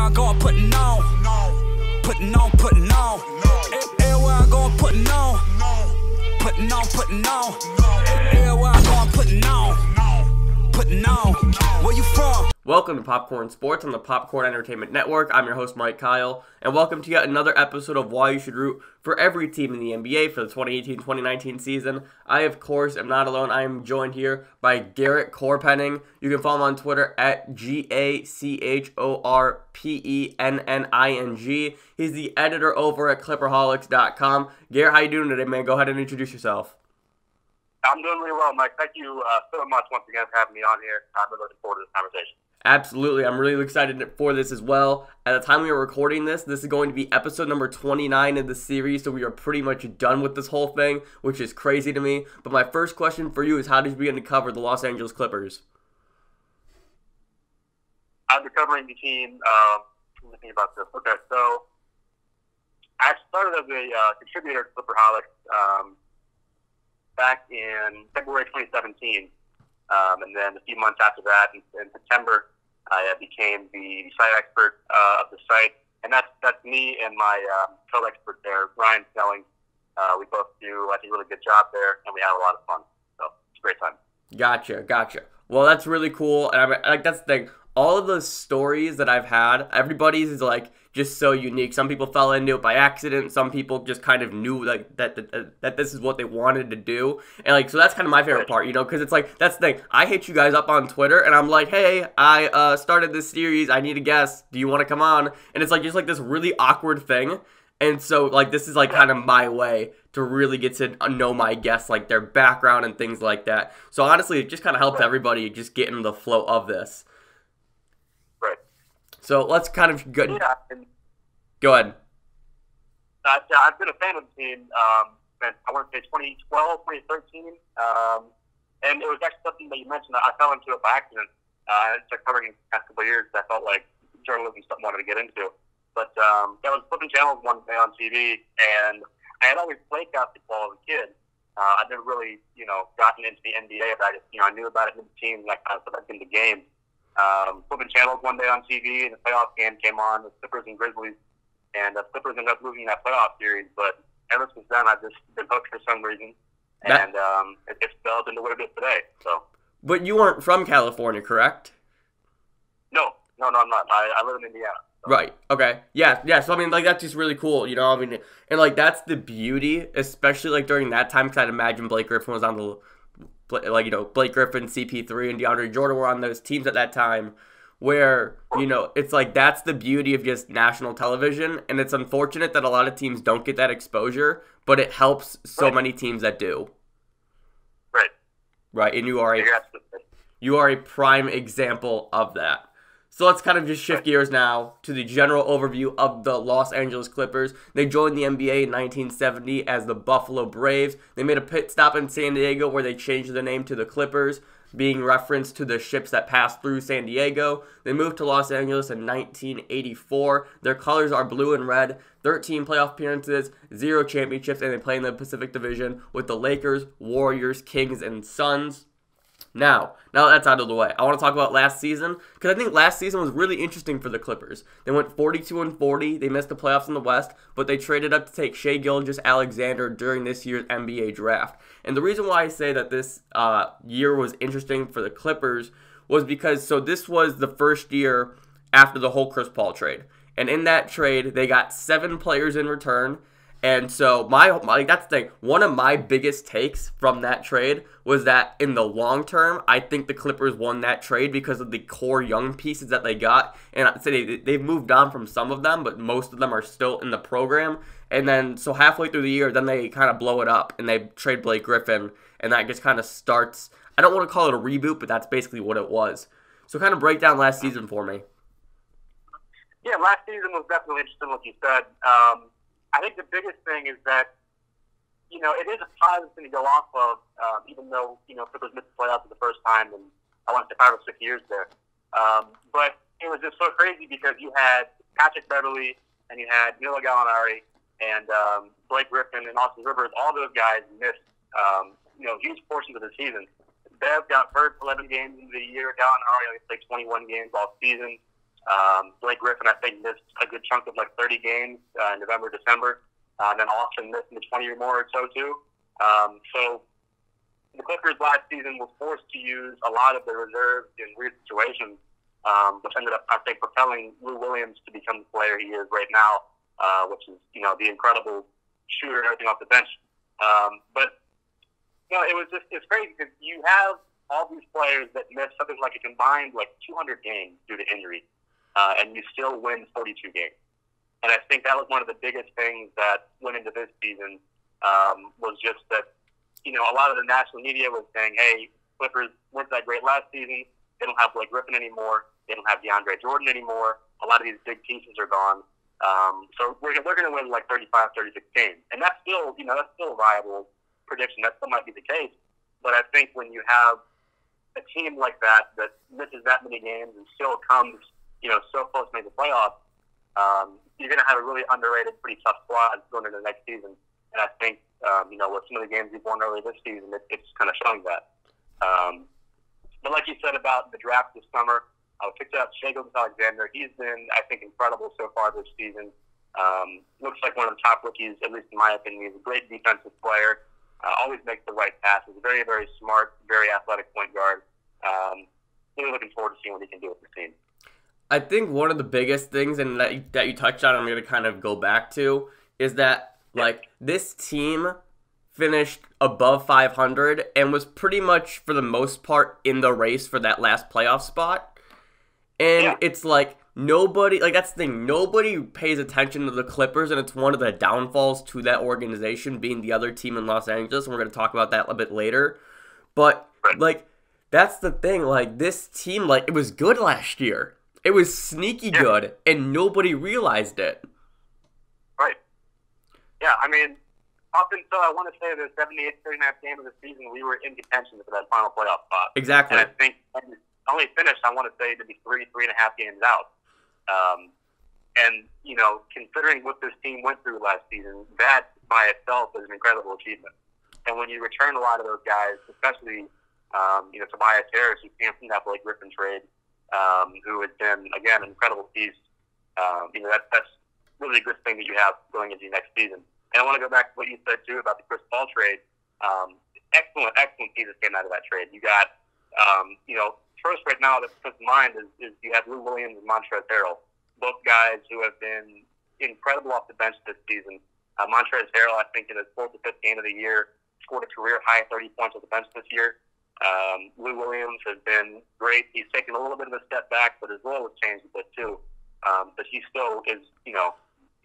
I go, I'm putting on. Putting on, putting on. Everywhere I go, I'm putting on. Putting on, putting on. Everywhere I go, I'm putting on. Putting on. Where you from? Welcome to Popcorn Sports on the Popcorn Entertainment Network. I'm your host, Mike Kyle, and welcome to yet another episode of Why You Should Root for every team in the NBA for the 2018-2019 season. I, of course, am not alone. I am joined here by Garrett Chorpenning. You can follow him on Twitter at GACHORPENNING. He's the editor over at Clipperholics.com. Garrett, how you doing today, man? Go ahead and introduce yourself. I'm doing really well, Mike. Thank you so much once again for having me on here. I'm really looking forward to this conversation. Absolutely. I'm really excited for this as well. At the time we were recording this is going to be episode number 29 of the series, so we are pretty much done with this whole thing, which is crazy to me. But my first question for you is, how did you begin to cover the Los Angeles Clippers? I've been covering the team, thinking about this. Okay, so I started as a contributor to Clipperholics back in February 2017. And then a few months after that, in September, I became the site expert of the site. And that's me and my co-expert there, Ryan Snelling. We both do, I think, a really good job there, and we have a lot of fun. So it's a great time. Gotcha. Well, that's really cool. And that's the thing. All of the stories that I've had, everybody's is like just so unique. Some people fell into it by accident. Some people just kind of knew like that this is what they wanted to do. And like, so that's kind of my favorite part, you know, because it's like, that's the thing. I hit you guys up on Twitter and I'm like, hey, I started this series. I need a guest. Do you want to come on? And it's like just like this really awkward thing. And so like this is like kind of my way to really get to know my guests, like their background and things like that. So honestly, it just kind of helps everybody just get in the flow of this. So let's kind of go ahead. I've been a fan of the team since, I want to say, 2012, 2013. And it was actually something that you mentioned. I fell into it by accident. I started covering it the past couple of years. I felt like journalism was something I wanted to get into. But I was flipping channels one day on TV, and I had always played basketball as a kid. I'd never really, gotten into the NBA. But I knew about it in the team, and that kind of stuff. I'd been to games. Flipping channels one day on TV, and the playoff game came on, the Clippers and Grizzlies, and the Clippers ended up losing that playoff series. But ever since then, I've just been hooked for some reason, and it just developed into what it is today. So. But you weren't from California, correct? No, I'm not. I live in Indiana. So. Right. Okay. Yeah. So I mean, like, that's just really cool, you know. I mean, and like that's the beauty, especially like during that time, because I'd imagine Blake Griffin was on the. Like, Blake Griffin, CP3, and DeAndre Jordan were on those teams at that time where, it's like that's the beauty of just national television, and it's unfortunate that a lot of teams don't get that exposure, but it helps so many teams that do. Right, and you are a prime example of that. So let's kind of just shift gears now to the general overview of the Los Angeles Clippers. They joined the NBA in 1970 as the Buffalo Braves. They made a pit stop in San Diego where they changed the name to the Clippers, being referenced to the ships that passed through San Diego. They moved to Los Angeles in 1984. Their colors are blue and red, 13 playoff appearances, 0 championships, and they play in the Pacific Division with the Lakers, Warriors, Kings, and Suns. Now that's out of the way, I want to talk about last season, because I think last season was really interesting for the Clippers. They went 42-40. They missed the playoffs in the West, but they traded up to take Shai Gilgeous-Alexander during this year's NBA draft. And the reason why I say that this year was interesting for the Clippers was because, so this was the first year after the whole Chris Paul trade. And in that trade, they got 7 players in return. And so that's the thing. One of my biggest takes from that trade was that in the long term, I think the Clippers won that trade because of the core young pieces that they got. And I'd say they've moved on from some of them, but most of them are still in the program. And then so halfway through the year, then they kind of blow it up and they trade Blake Griffin, and that just kind of starts. I don't want to call it a reboot, but that's basically what it was. So kind of break down last season for me. Yeah, last season was definitely interesting, like you said. I think the biggest thing is that, it is a positive thing to go off of, even though, Clippers missed the playoffs for the first time in, I want to say, 5 or 6 years there. But it was just so crazy because you had Patrick Beverley and you had Milo Gallinari and Blake Griffin and Austin Rivers. All those guys missed, huge portions of the season. Bev got hurt 11 games into the year. Gallinari only played 21 games all season. Blake Griffin, I think, missed a good chunk of like 30 games in November, December. And then Austin missed in the 20 or more or so too. So the Clippers last season was forced to use a lot of their reserves in weird situations, which ended up, I think, propelling Lou Williams to become the player he is right now, which is, you know, the incredible shooter and everything off the bench. But, you know, it's crazy because you have all these players that miss something like a combined like 200 games due to injury, and you still win 42 games. And I think that was one of the biggest things that went into this season, was just that, you know, a lot of the national media was saying, hey, Clippers weren't that great last season. They don't have Blake Griffin anymore. They don't have DeAndre Jordan anymore. A lot of these big pieces are gone. So they're going to win like 35, 36 games. And that's still, you know, that's still a viable prediction. That still might be the case. But I think when you have a team like that misses that many games and still comes, you know, so close to making the playoffs, you're going to have a really underrated, pretty tough squad going into the next season. And I think, you know, with some of the games we've won early this season, it's kind of showing that. But like you said about the draft this summer, I picked up Shai Gilgeous-Alexander. He's been, I think, incredible so far this season. Looks like one of the top rookies, at least in my opinion. He's a great defensive player. Always makes the right passes. Very, very smart, very athletic point guard. Really looking forward to seeing what he can do with the team. I think one of the biggest things, and that you touched on, I'm going to kind of go back to, is that like this team finished above 500 and was pretty much for the most part in the race for that last playoff spot. And it's like nobody, like that's the thing, nobody pays attention to the Clippers, and it's one of the downfalls to that organization being the other team in Los Angeles, and we're going to talk about that a bit later. But like that's the thing, like this team, like it was good last year. It was sneaky good, and nobody realized it. Right. Yeah, I mean, up until I want to say the 78th, 39th game of the season, we were in contention for that final playoff spot. Exactly. And I think only finished, I want to say, to be 3.5 games out. And, you know, considering what this team went through last season, that by itself is an incredible achievement. And when you return a lot of those guys, especially, you know, Tobias Harris, who came from that Blake Griffin trade, who has been, again, an incredible piece. You know, that's really a good thing that you have going into the next season. And I want to go back to what you said, too, about the Chris Paul trade. Excellent pieces came out of that trade. You got, you know, first right now that comes to mind is you have Lou Williams and Montrezl Harrell, both guys who have been incredible off the bench this season. Montrezl Harrell, I think, in his 4th or 5th game of the year, scored a career-high 30 points off the bench this year. Lou Williams has been great. He's taken a little bit of a step back, but his role has changed a bit too. But he still is, you know,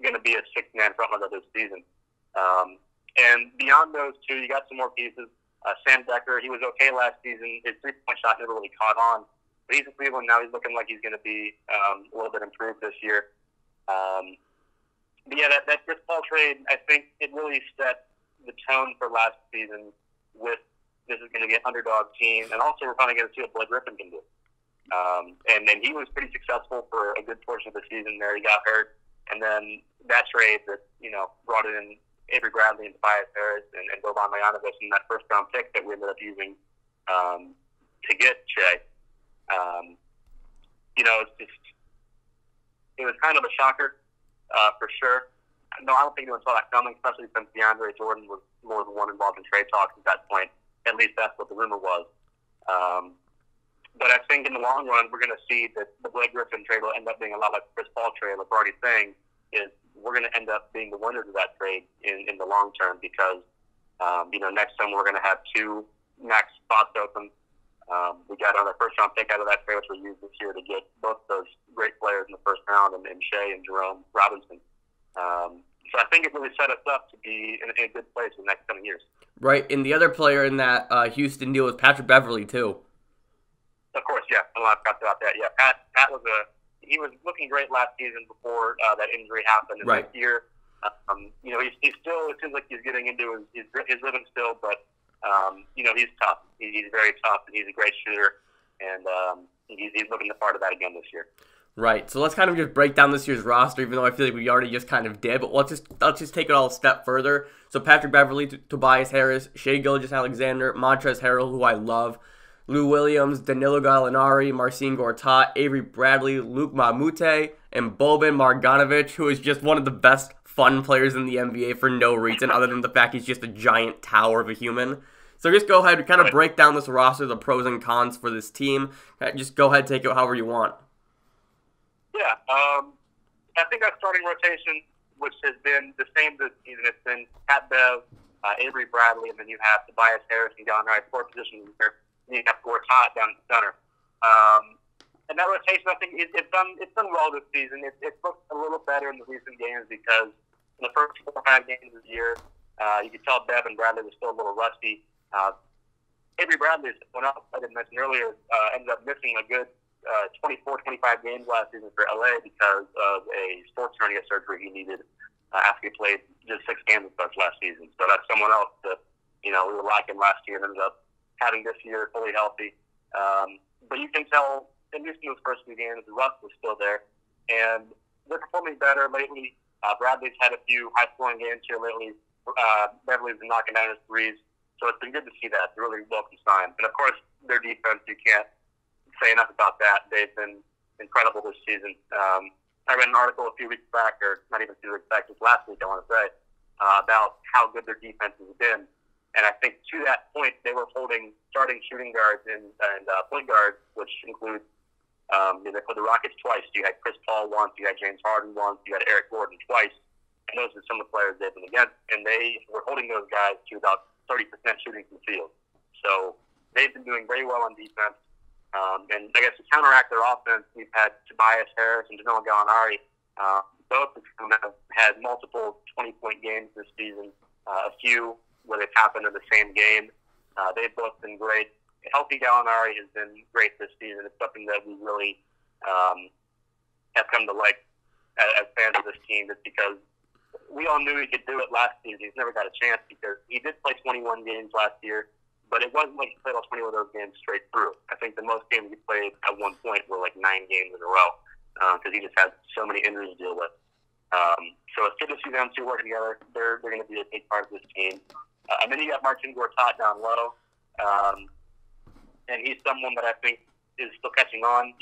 going to be a 6-man frontrunner this season. And beyond those two, you got some more pieces. Sam Decker, he was okay last season. His 3-point shot never really caught on. But he's in Cleveland now. He's looking like he's going to be a little bit improved this year. But yeah, that Chris Paul trade, I think it really set the tone for last season with this is going to be an underdog team, and also we're finally going to see what Blake Griffin can do. And then he was pretty successful for a good portion of the season there. He got hurt, and then that trade that, you know, brought in Avery Bradley and Tobias Harris and Boban Marjanovic and that first-round pick that we ended up using to get Shai. You know, it was kind of a shocker for sure. No, I don't think anyone saw that coming, especially since DeAndre Jordan was more than one involved in trade talks at that point. At least that's what the rumor was. But I think in the long run, we're going to see that the Blake Griffin trade will end up being a lot like the Chris Paul trade. Like we're already saying, is we're going to end up being the winners of that trade in the long term because, you know, next time we're going to have 2 max spots open. We got another first-round pick out of that trade, which we used this year to get both those great players in the first round, and Shai and Jerome Robinson. So I think it really set us up to be in a good place in the next coming years. Right, and the other player in that Houston deal was Patrick Beverley, too. Of course, yeah. I forgot about that. Yeah, Pat was he was looking great last season before that injury happened. And this year, you know, he's still, it seems like he's getting into his rhythm still, but, you know, he's tough. He's very tough, and he's a great shooter, and he's looking the part of that again this year. Right, so let's kind of just break down this year's roster, even though I feel like we already just kind of did, but let's just take it all a step further. So Patrick Beverley, Tobias Harris, Shai Gilgeous-Alexander, Montrezl Harrell, who I love, Lou Williams, Danilo Gallinari, Marcin Gortat, Avery Bradley, Luke Mamute, and Boban Marjanovic, who is just one of the best fun players in the NBA for no reason other than the fact he's just a giant tower of a human. So just go ahead and kind of break down this roster, the pros and cons for this team. Just go ahead and take it however you want. Yeah, I think our starting rotation, which has been the same this season, it's been Pat Bev, Avery Bradley, and then you have Tobias Harris and Gallinari, 4 positions here. And you have Gortat down at center. And that rotation, I think, it's done well this season. It's looked a little better in the recent games because in the first 4 or 5 games of the year, you could tell Bev and Bradley were still a little rusty. Avery Bradley, when I didn't mention earlier, ended up missing a good 24, 25 games last season for LA because of a sports hernia surgery he needed after he played just 6 games with us last season. So that's someone else that, we were lacking last year and ended up having this year fully healthy. But you can tell, at least in those first 2 games, the rust was still there. And they're performing better lately. Bradley's had a few high-scoring games here lately. Beverly's been knocking down his threes. So it's been good to see that. It's a really welcome sign. And, of course, their defense, you can't say enough about that. They've been incredible this season. I read an article a few weeks back, or not even 2 weeks back, just last week, I want to say, about how good their defense has been. And I think to that point, they were holding starting shooting guards and point guards, which include they put the Rockets twice. You had Chris Paul once, you had James Harden once, you had Eric Gordon twice. And those are some of the players they've been against. And they were holding those guys to about 30% shooting from the field. So they've been doing very well on defense. And I guess to counteract their offense, we've had Tobias Harris and Danilo Gallinari. Both of them have had multiple 20-point games this season, a few where they've happened in the same game. They've both been great. Healthy Gallinari has been great this season. It's something that we really have come to like as fans of this team, just because we all knew he could do it last season. He's never got a chance because he did play 21 games last year, but it wasn't like he played all 21 of those games straight through. I think the most games he played at one point were like 9 games in a row because he just had so many injuries to deal with. So it's good to see them two work together. They're going to be a big part of this team. And then you got Marcin Gortat down low, and he's someone that I think is still catching on.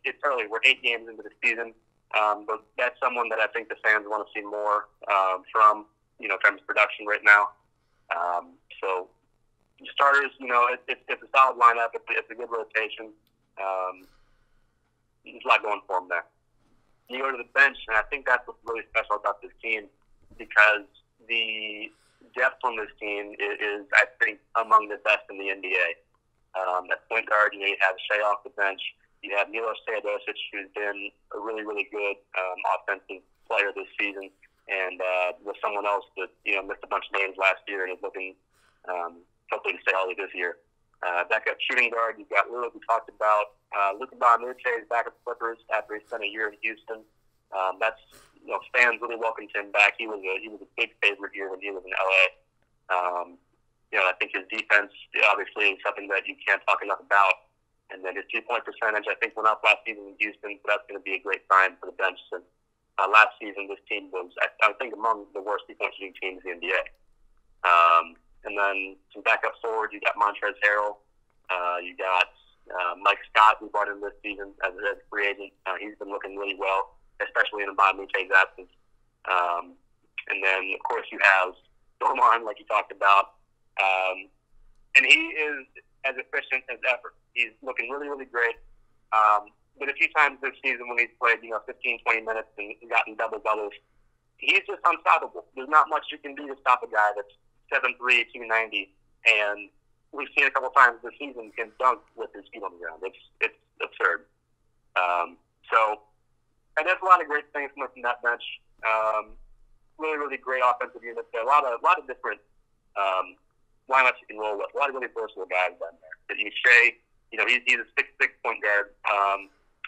It's early. We're 8 games into the season. But that's someone that I think the fans want to see more from, in terms of production right now. So starters, it's a solid lineup. It's a good rotation. There's a lot going for them there. You go to the bench, and I think that's what's really special about this team because the depth on this team is I think, among the best in the NBA. At point guard, you have Shea off the bench. You have Milos Teodosic, who's been a really, really good offensive player this season, and was someone else that missed a bunch of games last year and is looking hopefully to stay healthy this year. Back at shooting guard, you've got Lou, we talked about. Luka Mamute is back at the Clippers after he spent a year in Houston. That's fans really welcomed him back. He was a big favorite here when he was in LA. I think his defense obviously is something that you can't talk enough about. And then his 2-point percentage, I think, went up last season in Houston, so that's going to be a great sign for the bench. And last season, this team was, I think, among the worst 2-point shooting teams in the NBA. And then some backup forward, you got Montrezl Harrell. You got Mike Scott, who brought in this season as a free agent. He's been looking really well, especially in Mamute's absence. And then, of course, you have Doman, like you talked about. And he is as efficient as ever. He's looking really, really great. But a few times this season when he's played, 15, 20 minutes and gotten double-doubles, he's just unstoppable. There's not much you can do to stop a guy that's 7'3", 290, and we've seen a couple times this season can dunk with his feet on the ground. It's absurd. And there's a lot of great things from that bench. Really, really great offensive units there. A lot of different lineups you can roll with. A lot of really versatile guys down there. But Shea, he's a 6'6" point guard.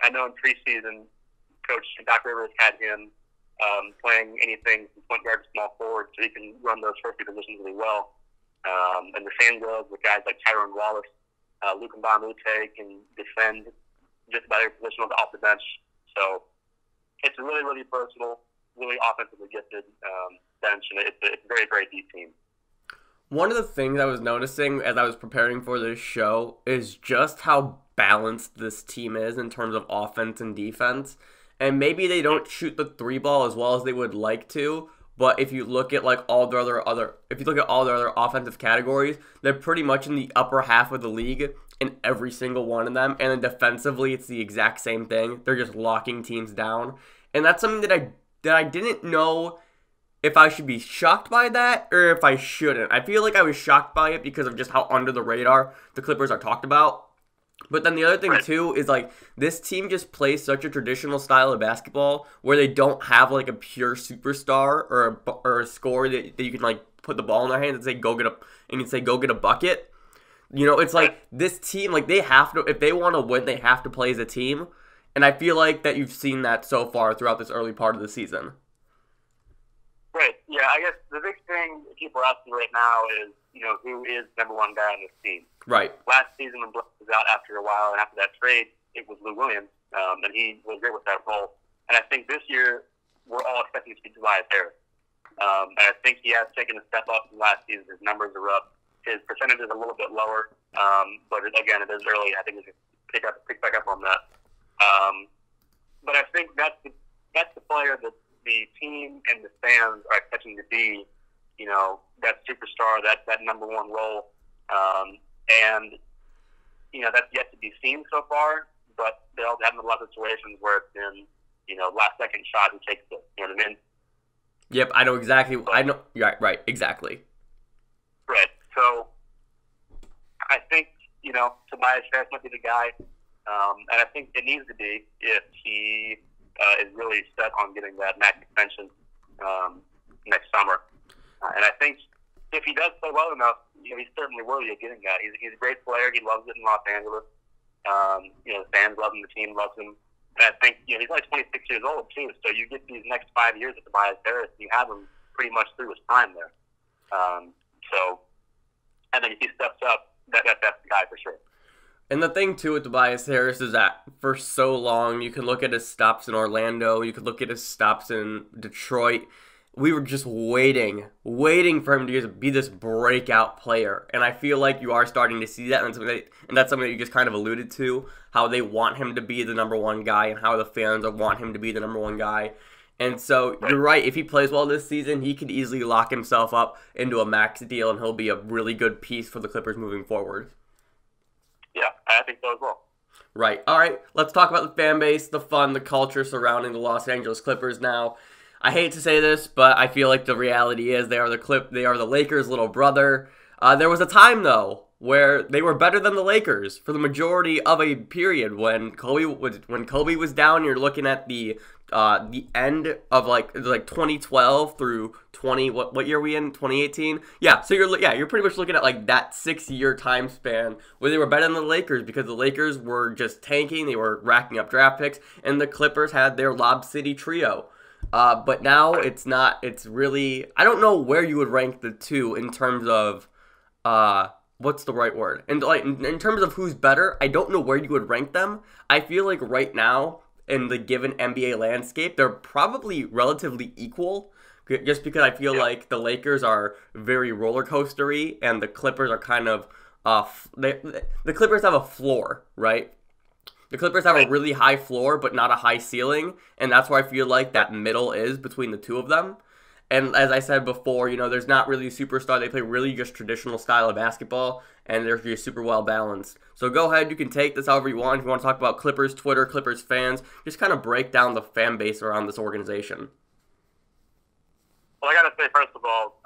I know in preseason, Coach Doc Rivers had him playing anything from point guard to small forward, so he can run those first 2 positions really well. And the same goes with guys like Tyrone Wallace. Luka Mamute can defend just about every position off the bench. So it's a really, really versatile, really offensively gifted bench, and it's a very, very deep team. One of the things I was noticing as I was preparing for this show is just how balanced this team is in terms of offense and defense. And maybe they don't shoot the three ball as well as they would like to, but if you look at like all the other offensive categories, they're pretty much in the upper half of the league in every single one of them. And then defensively, it's the exact same thing. They're just locking teams down, and that's something that I didn't know if I should be shocked by that or if I shouldn't. I feel like I was shocked by it because of just how under the radar the Clippers are talked about. But then the other thing, too, is, like, this team just plays such a traditional style of basketball where they don't have, like, a pure superstar or a scorer that you can, like, put the ball in their hands and say, go get a bucket. You know, it's like this team, like, they have to, if they want to win, they have to play as a team. And I feel like that you've seen that so far throughout this early part of the season. Right. Yeah, I guess the big thing people are asking right now is, you know, who is number one guy on this team? Right. Last season, when Blake was out after a while, and after that trade, it was Lou Williams, and he was great with that role. And I think this year, we're all expecting to see Tobias Harris. And I think he has taken a step up from last season. His numbers are up. His percentage is a little bit lower, but again, it is early. I think we can pick back up on that. But I think that's the player that the team and the fans are expecting to be, you know, that superstar, that number one role. And, you know, that's yet to be seen so far, but they'll have a lot of situations where it's been, you know, last second shot who takes it. You know what I mean? Yep, I know exactly. I know. Right, exactly. Right. So I think, you know, Tobias Harris might be the guy. And I think it needs to be if he is really set on getting that max extension next summer. And I think if he does play well enough, you know, he's certainly worthy of getting that. He's a great player. He loves it in Los Angeles. You know, the fans love him. The team loves him. And I think, you know, he's only 26 years old, too. So you get these next 5 years of Tobias Harris, you have him pretty much through his time there. So, and then if he steps up, that's the guy for sure. And the thing, too, with Tobias Harris is that for so long, you can look at his stops in Orlando, you could look at his stops in Detroit. We were just waiting for him to just be this breakout player. And I feel like you are starting to see that, and that's something that you just kind of alluded to, how they want him to be the number one guy and how the fans want him to be the number one guy. And so you're right, if he plays well this season, he could easily lock himself up into a max deal, and he'll be a really good piece for the Clippers moving forward. Yeah, I think so as well. Right. All right, let's talk about the fan base, the fun, the culture surrounding the Los Angeles Clippers now. I hate to say this, but I feel like the reality is they are the Lakers' little brother. There was a time, though, where they were better than the Lakers for the majority of a period when Kobe was down. You're looking at the end of like 2012 through 20. What year are we in? 2018. Yeah. So you're pretty much looking at like that 6-year time span where they were better than the Lakers because the Lakers were just tanking. They were racking up draft picks, and the Clippers had their Lob City trio. But now it's not. It's really. I don't know where you would rank the two in terms of what's the right word? And like in terms of who's better, I don't know where you would rank them. I feel like right now in the given NBA landscape, they're probably relatively equal. Just because I feel like the Lakers are very roller coastery and the Clippers are kind of the Clippers have a floor, right? The Clippers have a really high floor, but not a high ceiling, and that's where I feel like that middle is between the two of them. And as I said before, you know, there's not really a superstar. They play really just traditional style of basketball, and they're just super well balanced. So go ahead, you can take this however you want. If you want to talk about Clippers Twitter, Clippers fans, just kind of break down the fan base around this organization. Well, I got to say, first of all,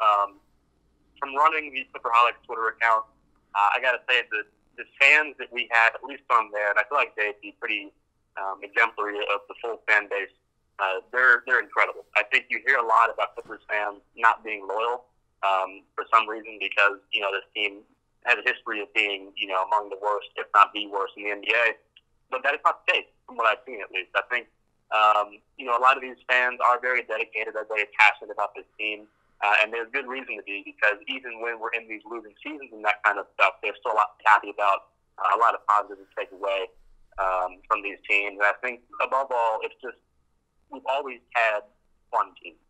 from running the Clipperholics Twitter account, I got to say that the fans that we had, at least on there, and I feel like they'd be pretty exemplary of the full fan base. They're incredible. I think you hear a lot about Clippers fans not being loyal for some reason because, you know, this team has a history of being, you know, among the worst, if not the worst in the NBA. But that is not the case, from what I've seen at least. I think, you know, a lot of these fans are very dedicated, they're very passionate about this team. And there's good reason to be because even when we're in these losing seasons and that kind of stuff, there's still a lot to be happy about, a lot of positives to take away from these teams. And I think, above all, it's just we've always had fun teams.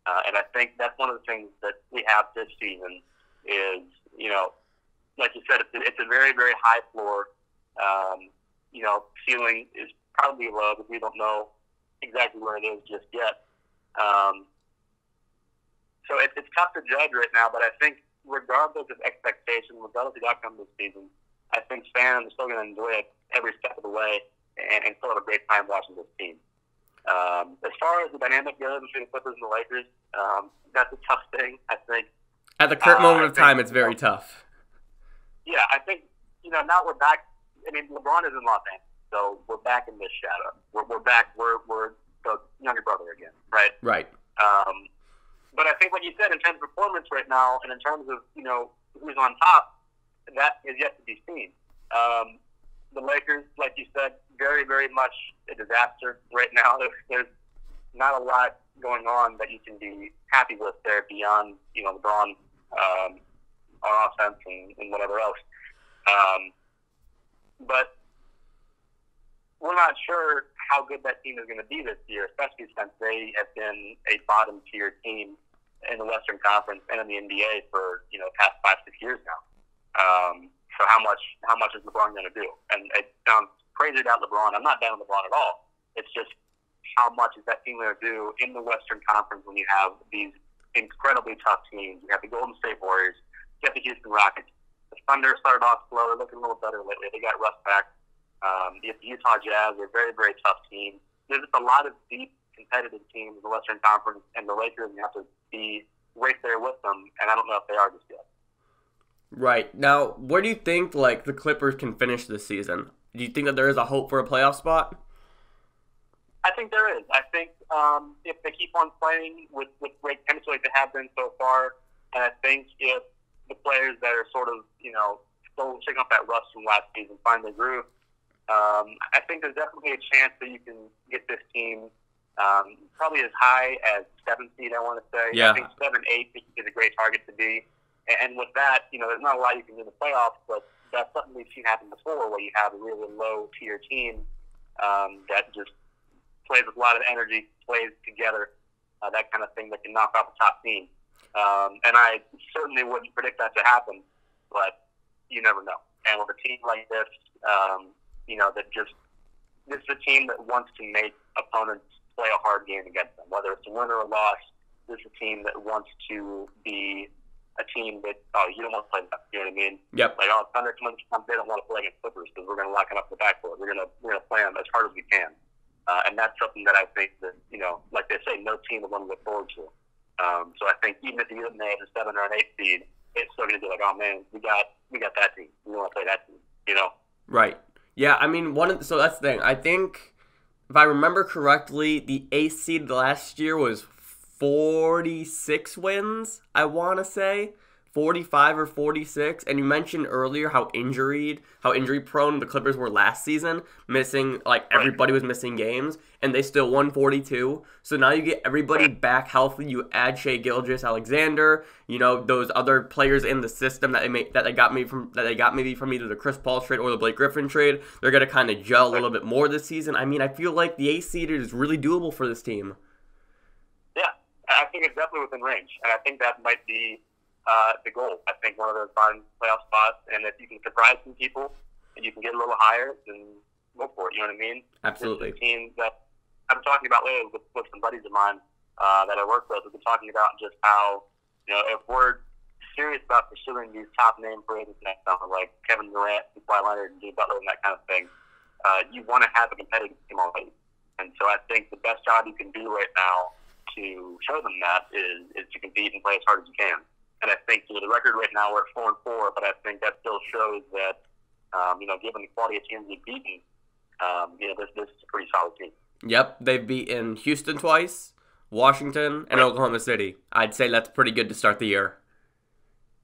And I think that's one of the things that we have this season is, like you said, it's a very, very high floor. Ceiling is probably low, but we don't know exactly where it is just yet. So it's tough to judge right now, but I think regardless of expectation, regardless of the outcome this season, I think fans are still going to enjoy it every step of the way and still have a great time watching this team. As far as the dynamic goes between the Clippers and the Lakers, that's a tough thing, I think. At the current moment of time, it's very tough. Yeah, I think, now we're back. I mean, LeBron is in Los Angeles, so we're back in this shadow. We're back. We're the younger brother again, right? Right. But I think what you said in terms of performance right now and in terms of, who's on top, that is yet to be seen. The Lakers, like you said, very, very much a disaster right now. There's not a lot going on that you can be happy with there beyond, LeBron on offense and whatever else. But we're not sure how good that team is going to be this year, especially since they have been a bottom-tier team in the Western Conference and in the NBA for, past 5-6 years now. So how much is LeBron going to do? And it sounds crazy about LeBron. I'm not down on LeBron at all. It's just how much is that team going to do in the Western Conference when you have these incredibly tough teams? You have the Golden State Warriors, you have the Houston Rockets. The Thunder started off slow. They're looking a little better lately. They got Russ back. The Utah Jazz are a very, very tough team. There's just a lot of deep, competitive teams in the Western Conference, and the Lakers have to be right there with them, and I don't know if they are just yet. Right. Now, where do you think, the Clippers can finish this season? Do you think that there is a hope for a playoff spot? I think there is. I think if they keep on playing with great chemistry like they have been so far, and I think if the players that are sort of, still shaking off that rust from last season find their groove, I think there's definitely a chance that you can get this team probably as high as 7th seed, I want to say. Yeah. I think 7-8 is a great target to be. And with that, there's not a lot you can do in the playoffs, but that's something we've seen happen before where you have a really low-tier team that just plays with a lot of energy, plays together, that kind of thing that can knock off a top team. And I certainly wouldn't predict that to happen, but you never know. And with a team like this, this is a team that wants to make opponents play a hard game against them, whether it's a win or a loss. This is a team that wants to be a team that, you don't want to play them. You know what I mean? Yep. Thunder comes, they don't want to play against Clippers because we're going to lock them up in the backcourt. We're going to play them as hard as we can. And that's something that I think that, like they say, no team would want to look forward to. So I think even if you get a 7 or an 8 seed, it's still going to be like, oh man, we got that team. We want to play that team. Right. Yeah. I mean, so that's the thing. I think if I remember correctly, the 8th seed last year was 46 wins. I want to say 45 or 46. And you mentioned earlier how injury prone the Clippers were last season, missing everybody was missing games, and they still won 42. So now you get everybody back healthy. You add Shai Gilgeous-Alexander, those other players in the system that they got maybe from either the Chris Paul trade or the Blake Griffin trade. They're gonna kind of gel a little bit more this season. I mean, I feel like the 8th seed is really doable for this team. Yeah, I think it's definitely within range, and I think that might be the goal. I think one of those fun playoff spots, and if you can surprise some people and you can get a little higher, then go for it. You know what I mean? Absolutely. This is a team that I've been talking about lately with some buddies of mine that I work with. We've been talking about just how, if we're serious about pursuing these top name free agents next summer, like Kevin Durant, Kawhi Leonard, and Jimmy Butler, and that kind of thing, you want to have a competitive team already. And so I think the best job you can do right now to show them that is to compete and play as hard as you can. And I think the record right now we're at 4-4, but I think that still shows that given the quality of teams we've beaten, this is a pretty solid team. Yep, they've beaten Houston twice, Washington, and Oklahoma City. I'd say that's pretty good to start the year.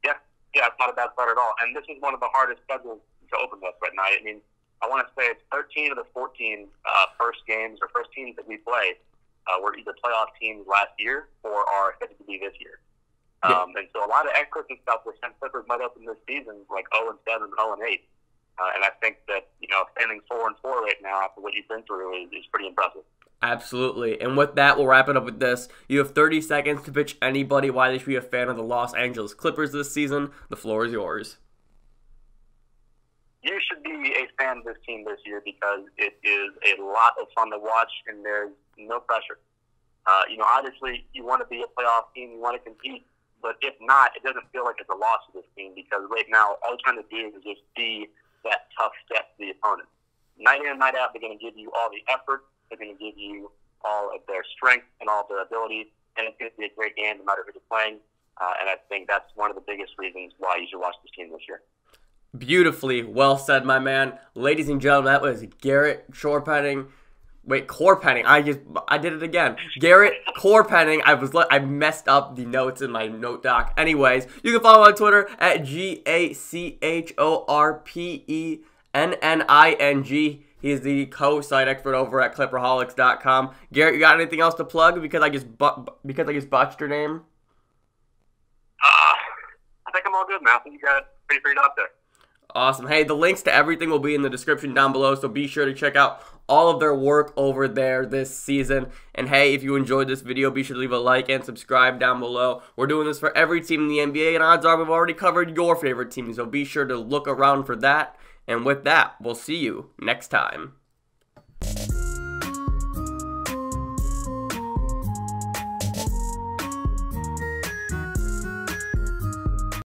Yeah, it's not a bad start at all. And this is one of the hardest schedules to open with right now. I mean, I want to say it's 13 of the 14 first games or first teams that we play were either playoff teams last year or are expected to be this year. And so a lot of experts and stuff were sent Clippers might open this season like 0-7, 0-8. And I think that, standing 4-4 right now after what you've been through is pretty impressive. Absolutely. And with that, we'll wrap it up with this. You have 30 seconds to pitch anybody why they should be a fan of the Los Angeles Clippers this season. The floor is yours. You should be a fan of this team this year because it is a lot of fun to watch, and there's no pressure. Obviously, you want to be a playoff team, you want to compete, but if not, it doesn't feel like it's a loss to this team because right now, all you're trying to do is just be that tough step to the opponent. Night in and night out, they're going to give you all the effort, they're going to give you all of their strength and all of their ability, and it's going to be a great game no matter who they're playing, and I think that's one of the biggest reasons why you should watch this team this year. Beautifully well said, my man. Ladies and gentlemen, that was Garrett Chorpenning. Wait, Chorpenning. I did it again. Garrett Chorpenning. I messed up the notes in my note doc. Anyways, you can follow him on Twitter at GACHORPENNING. He's the co-site expert over at Clipperholics.com. Garrett, you got anything else to plug because I just botched your name? I think I'm all good, man. I think you got it pretty figured out there. Awesome. Hey, the links to everything will be in the description down below, so be sure to check out all of their work over there this season. And hey, if you enjoyed this video, be sure to leave a like and subscribe down below. We're doing this for every team in the NBA, and odds are we've already covered your favorite team, so be sure to look around for that. And with that, we'll see you next time.